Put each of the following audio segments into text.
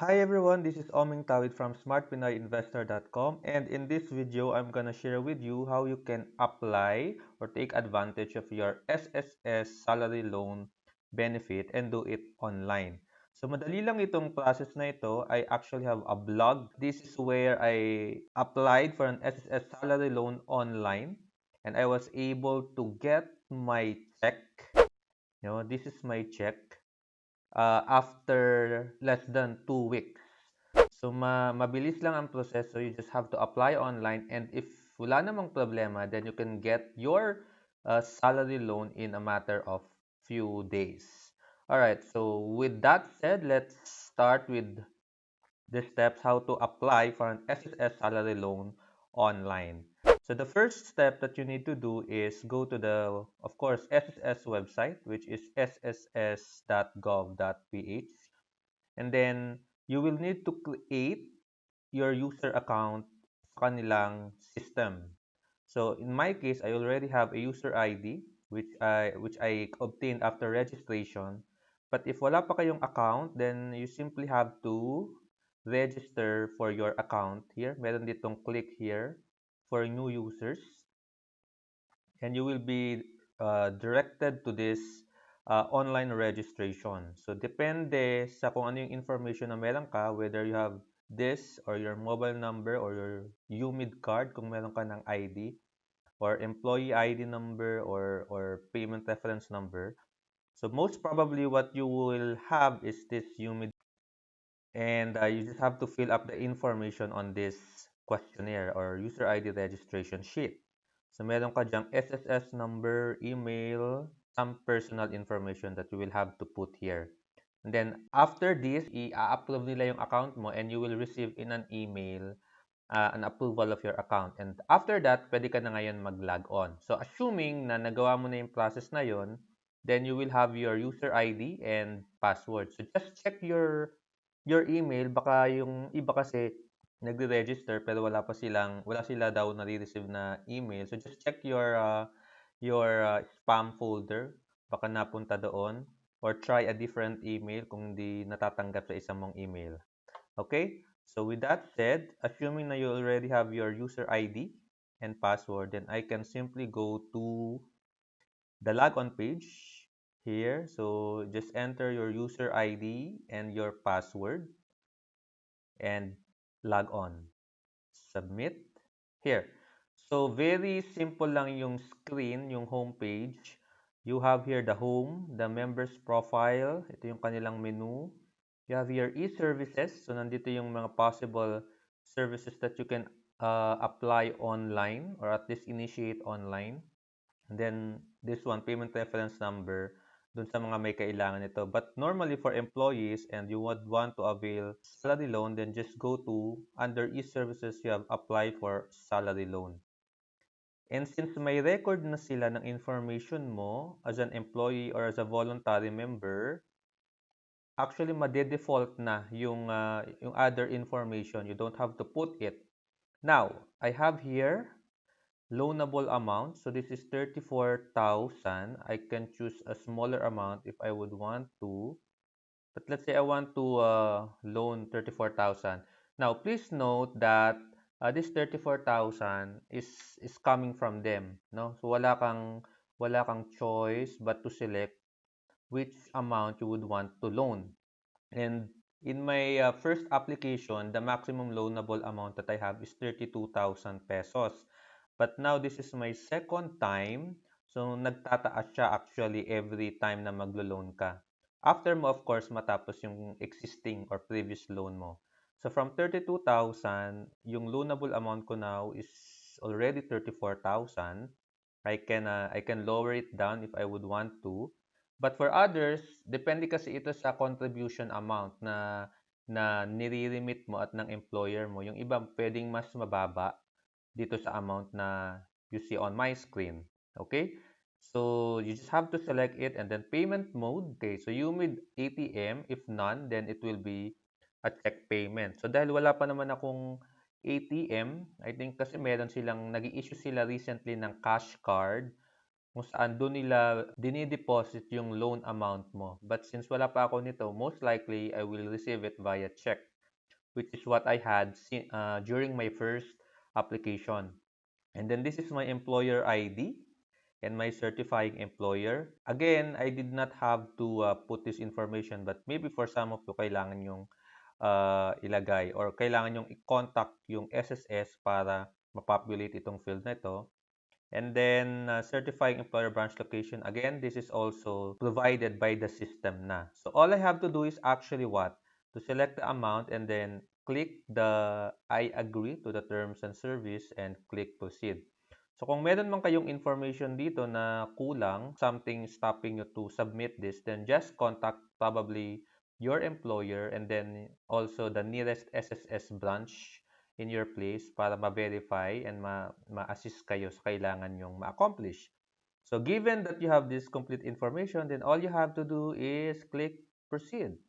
Hi everyone, this is Oming Tawid from smartpinoyinvestor.com, and in this video I'm gonna share with you how you can apply or take advantage of your SSS salary loan benefit and do it online. So madali lang itong process na ito. I actually have a blog. This is where I applied for an SSS salary loan online and I was able to get my check. This is my check after less than 2 weeks. So, mabilis lang ang proseso. You just have to apply online, and if wala namang problema, then you can get your salary loan in a matter of few days. Alright, so with that said, let's start with the steps how to apply for an SSS salary loan online. So the first step that you need to do is go to the, of course, SSS website, which is sss.gov.ph. And then you will need to create your user account sa kanilang system. So in my case, I already have a user ID which I obtained after registration. But if wala pa kayong account, then you simply have to register for your account here. Meron ditong click here for new users, and you will be directed to this online registration. So, depende sa kung ano yung information na meron ka, whether you have this or your mobile number or your UMID card kung meron ka ng ID, or employee ID number or payment reference number. So, most probably what you will have is this UMID, and you just have to fill up the information on this questionnaire or user ID registration sheet. So, meron ka dyang SSS number, email, some personal information that you will have to put here. And then, after this, i-approve nila yung account mo and you will receive in an email an approval of your account. And after that, pwede ka na ngayon mag-log on. So, assuming na nagawa mo na yung process na yon, then you will have your user ID and password. So, just check your email. Baka yung iba kasi nagre-register pero wala sila daw nare-receive na email. So, just check your spam folder. Baka napunta doon. Or try a different email kung hindi natatanggap sa isang mong email. Okay? So with that said, assuming na you already have your user ID and password, then I can simply go to the logon page here. So just enter your user ID and your password and log on. Submit. Here. So very simple lang yung screen, yung home page. You have here the home, the members profile. Ito yung kanilang menu. You have your e-services. So, nandito yung mga possible services that you can apply online or at least initiate online. And then, this one, payment reference number, dun sa mga may kailangan nito. But normally for employees and you would want to avail salary loan, then just go to under e-services, you have apply for salary loan. And since may record na sila ng information mo as an employee or as a voluntary member, actually made-default na yung other information. You don't have to put it. Now, I have here loanable amount. So this is 34,000. I can choose a smaller amount if I would want to. But let's say I want to loan 34,000. Now, please note that this 34,000 is coming from them, no? So wala kang choice but to select which amount you would want to loan. And in my first application, the maximum loanable amount that I have is 32,000 pesos. But now this is my second time. So nagtataas siya actually every time na maglo-loan ka. After mo, of course, matapos yung existing or previous loan mo. So from 32,000, yung loanable amount ko now is already 34,000. I can lower it down if I would want to. But for others, depende kasi ito sa contribution amount na nire-remit mo at ng employer mo. Yung iba pwedeng mas mababa dito sa amount na you see on my screen. Okay? So you just have to select it and then payment mode. Okay, so you need ATM. If none, then it will be a check payment. So dahil wala pa naman akong ATM, I think kasi meron silang nag-i-issue sila recently ng cash card. kung saan do'n nila dine-deposit yung loan amount mo. But since wala pa ako nito, most likely I will receive it via check, which is what I had during my first application. And then this is my employer ID and my certifying employer. Again, I did not have to put this information, but maybe for some of you, kailangan yung ilagay or kailangan yung i-contact yung SSS para mapopulate itong field na ito. And then certifying employer branch location. Again, this is also provided by the system na. So all I have to do is actually what? To select the amount and then click the I agree to the terms and service and click proceed. So kung meron man kayong information dito na kulang, something stopping you to submit this, then just contact probably your employer and then also the nearest SSS branch in your place para ma-verify and ma-assist kayo sa kailangan yung ma-accomplish. So given that you have this complete information, then all you have to do is click proceed.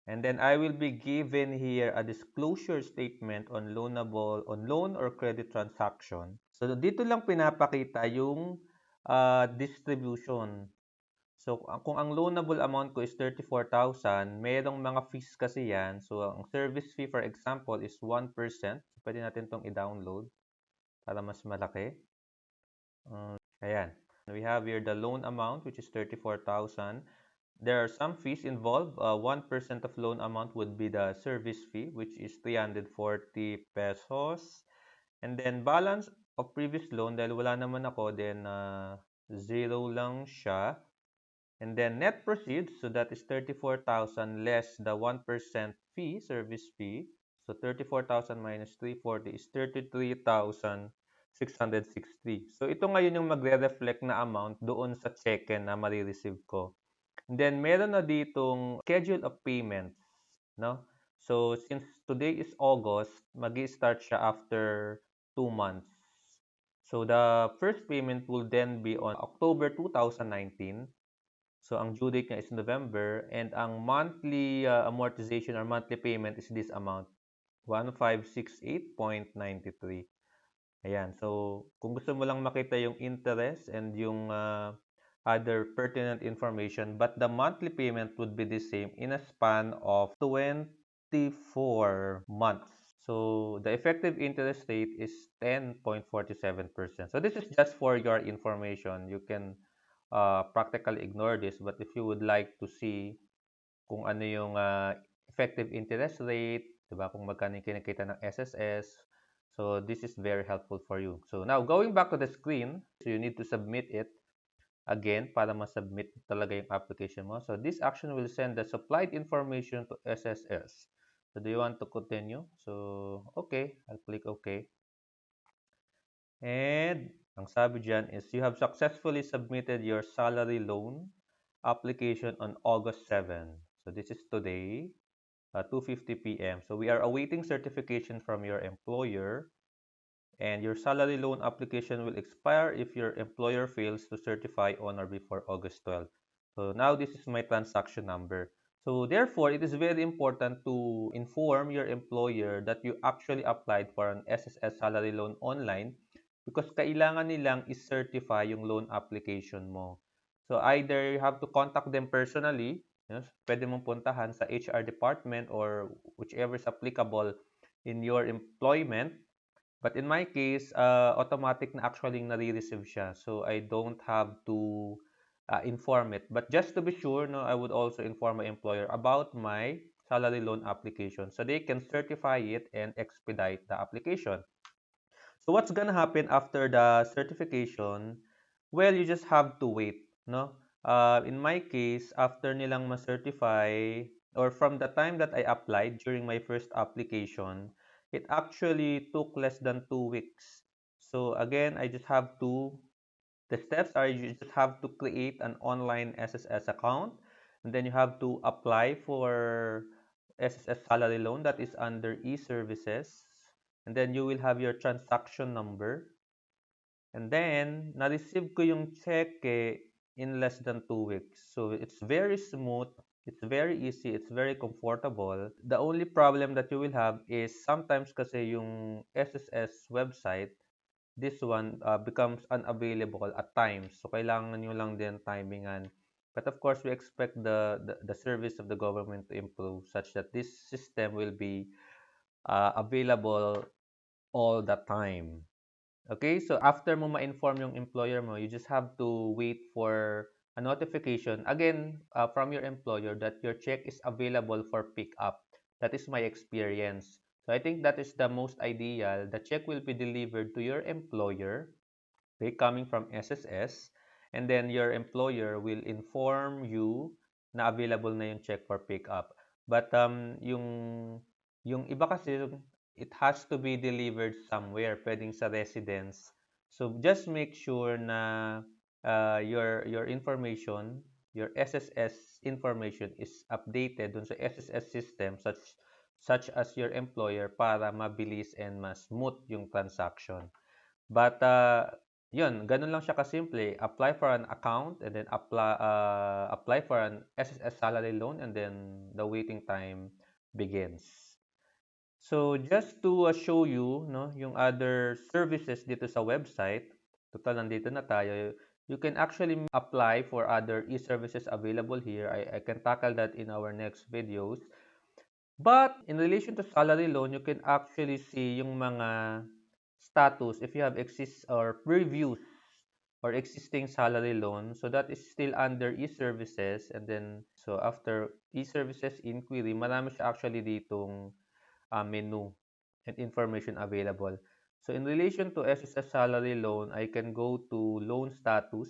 And then I will be given here a disclosure statement on loan or credit transaction. So dito lang pinapakita yung distribution. So kung ang loanable amount ko is 34,000, merong mga fees kasi yan. So ang service fee for example is 1%. So, pwede natin tong i-download para mas malaki. Ayan. We have here the loan amount which is 34,000. There are some fees involved. 1% of loan amount would be the service fee, which is 340 pesos. And then balance of previous loan, dahil wala naman ako, then zero lang siya. And then net proceeds, so that is 34,000 less the 1% fee, service fee. So 34,000 minus 340 is 33,660. So ito ngayon yung magre-reflect na amount doon sa cheque na marireceive ko. And then meron na ditong schedule of payments, no? So since today is August, magi-start siya after 2 months. So the first payment will then be on October 2019. So ang due date niya is November and ang monthly amortization or monthly payment is this amount, 1568.93. Ayan. So, kung gusto mo lang makita yung interest and yung other pertinent information, but the monthly payment would be the same in a span of 24 months. So, the effective interest rate is 10.47%. So, this is just for your information. You can practically ignore this, but if you would like to see kung ano yung effective interest rate, 'di ba? Kung magkano yung kinikita ng SSS. So this is very helpful for you. So now going back to the screen, so you need to submit it again para ma-submit talaga yung application mo. So this action will send the supplied information to SSS. So do you want to continue? So okay, I'll click okay. And ang sabi dyan is you have successfully submitted your salary loan application on August 7. So this is today. 2:50 p.m. So we are awaiting certification from your employer and your salary loan application will expire if your employer fails to certify on or before August 12. So now this is my transaction number. So therefore, it is very important to inform your employer that you actually applied for an SSS salary loan online because kailangan nilang i-certify yung loan application mo. So either you have to contact them personally, yes, pwede mong puntahan sa HR department or whichever is applicable in your employment. But in my case, automatic na actually nare-receive siya. So I don't have to inform it. But just to be sure, no, I would also inform my employer about my salary loan application so they can certify it and expedite the application. So what's gonna happen after the certification? Well, you just have to wait, no? In my case, after nilang ma-certify or from the time that I applied during my first application, it actually took less than 2 weeks. So again, the steps are you just have to create an online SSS account and then you have to apply for SSS salary loan that is under e-services and then you will have your transaction number and then na-receive ko yung cheque in less than 2 weeks. So it's very smooth, it's very easy, it's very comfortable. The only problem that you will have is sometimes kasi yung SSS website this one becomes unavailable at times. So kailangan nyo lang din timingan. But of course, we expect the service of the government to improve such that this system will be available all the time. Okay, so after mo ma-inform yung employer mo, you just have to wait for a notification again from your employer that your check is available for pickup. That is my experience. So I think that is the most ideal. The check will be delivered to your employer, okay, coming from SSS, and then your employer will inform you na available na yung check for pickup. But yung iba kasi it has to be delivered somewhere, pwedeng sa residence. So just make sure na your information, your SSS information is updated dun sa SSS system such as your employer para mabilis and mas smooth yung transaction. But yun, ganun lang siya kasimple. Apply for an account and then apply for an SSS salary loan and then the waiting time begins. So just to show you no, yung other services dito sa website, total nandito na tayo, you can actually apply for other e-services available here. I can tackle that in our next videos. But in relation to salary loan, you can actually see yung mga status if you have exist or previous or existing salary loan. So that is still under e-services, and then so after e-services inquiry, marami siya actually ditong menu and information available. So in relation to SSS salary loan, I can go to loan status.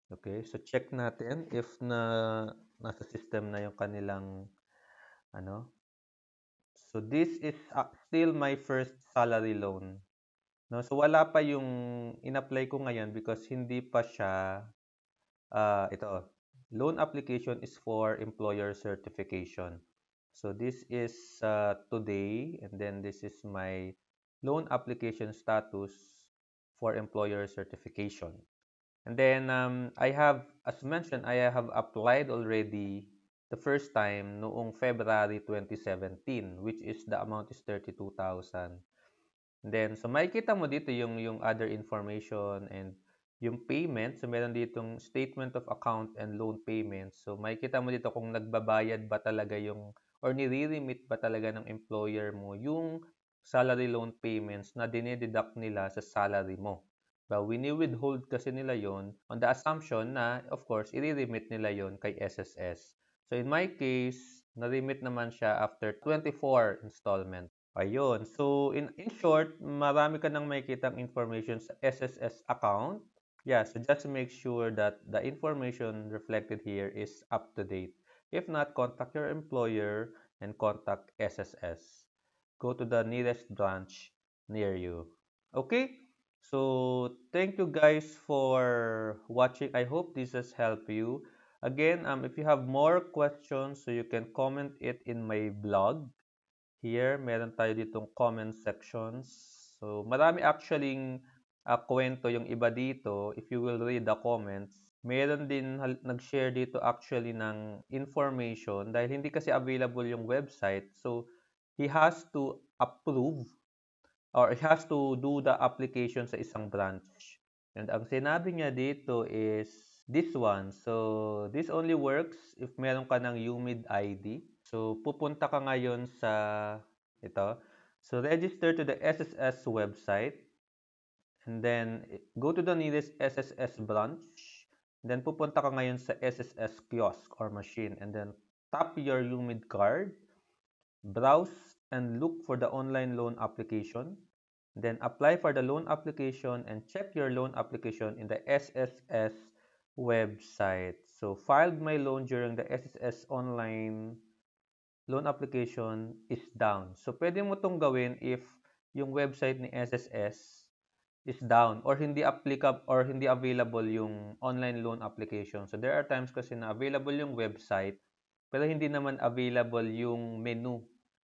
Okay, so check natin if nasa system na yung kanilang ano. So this is still my first salary loan. No, so wala pa yung in-apply ko ngayon because hindi pa siya ito. Loan application is for employer certification. So this is today, and then this is my loan application status for employer certification. And then I have, as mentioned, I have applied already the first time noong February 2017, which is the amount is 32,000. Then, so makikita mo dito yung other information and yung payment. So, meron ditong statement of account and loan payments. So, makikita mo dito kung nagbabayad ba talaga yung or nire-remit ba talaga ng employer mo yung salary loan payments na dinededuct nila sa salary mo. But wini-withhold kasi nila yon on the assumption na, of course, i-remit nila yon kay SSS. So, in my case, na-remit naman siya after 24 installment. Ayun. So, in short, marami ka nang makikitang information sa SSS account. Yeah, so just make sure that the information reflected here is up to date. If not, contact your employer and contact SSS. Go to the nearest branch near you. Okay? So, thank you guys for watching. I hope this has helped you. Again, if you have more questions, so you can comment it in my blog. Here, meron tayo ditong comment sections. So, marami actually kwento yung iba dito. If you will read the comments, meron din nag-share dito actually ng information dahil hindi kasi available yung website. So, he has to approve or he has to do the application sa isang branch. And ang sinabi niya dito is this one. So, this only works if meron ka ng UMID ID. So, pupunta ka ngayon sa ito. So, register to the SSS website. And then, go to the nearest SSS branch. Then, pupunta ka ngayon sa SSS kiosk or machine. And then, tap your UMID card. Browse and look for the online loan application. Then apply for the loan application and check your loan application in the SSS website. So, filed my loan during the SSS online loan application is down. So, pwede mo itong gawin if yung website ni SSS is down or hindi applicable or hindi available yung online loan application. So, there are times kasi na available yung website pero hindi naman available yung menu.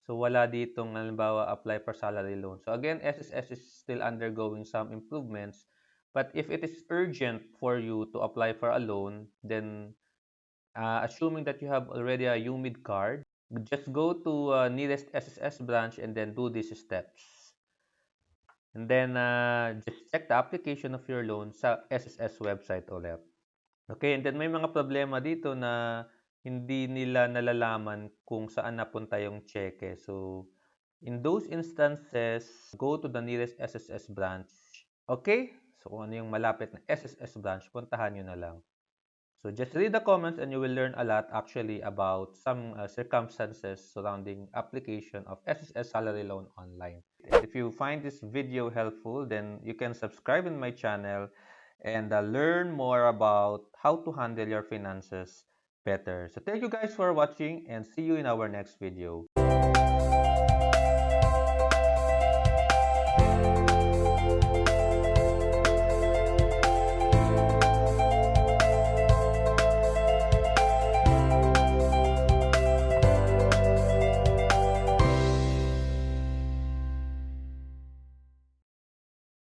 So, wala ditong, halimbawa, apply for salary loan. So, again, SSS is still undergoing some improvements. But if it is urgent for you to apply for a loan, then assuming that you have already a UMID card, just go to nearest SSS branch and then do these steps. And then, just check the application of your loan sa SSS website ulit. Okay, and then may mga problema dito na hindi nila nalalaman kung saan napunta yung cheque. So, in those instances, go to the nearest SSS branch. Okay? So, kung ano yung malapit na SSS branch, puntahan nyo na lang. So, just read the comments and you will learn a lot actually about some circumstances surrounding application of SSS salary loan online. And if you find this video helpful, then you can subscribe in my channel and learn more about how to handle your finances better. So thank you guys for watching and see you in our next video.